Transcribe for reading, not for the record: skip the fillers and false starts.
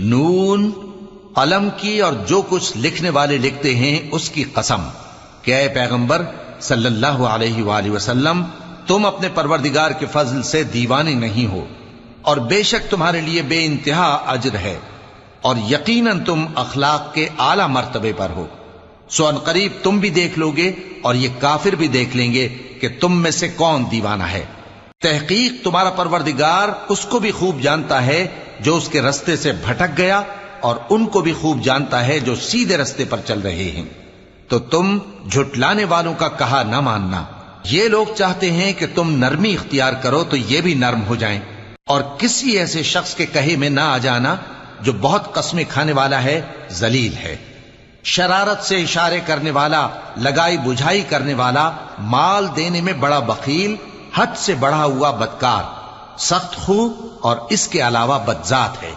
نون، قلم کی اور جو کچھ لکھنے والے لکھتے ہیں اس کی قسم کہ اے پیغمبر صلی اللہ علیہ وآلہ وسلم، تم اپنے پروردگار کے فضل سے دیوانے نہیں ہو، اور بے شک تمہارے لیے بے انتہا اجر ہے، اور یقیناً تم اخلاق کے اعلی مرتبے پر ہو۔ سو ان قریب تم بھی دیکھ لو گے اور یہ کافر بھی دیکھ لیں گے کہ تم میں سے کون دیوانہ ہے۔ تحقیق تمہارا پروردگار اس کو بھی خوب جانتا ہے جو اس کے رستے سے بھٹک گیا، اور ان کو بھی خوب جانتا ہے جو سیدھے رستے پر چل رہے ہیں۔ تو تم جھٹلانے والوں کا کہا نہ ماننا۔ یہ لوگ چاہتے ہیں کہ تم نرمی اختیار کرو تو یہ بھی نرم ہو جائیں، اور کسی ایسے شخص کے کہے میں نہ آ جانا جو بہت قسمیں کھانے والا ہے، ذلیل ہے، شرارت سے اشارے کرنے والا، لگائی بجھائی کرنے والا، مال دینے میں بڑا بخیل، حد سے بڑھا ہوا بدکار، سخت خو اور اس کے علاوہ بدذات ہے۔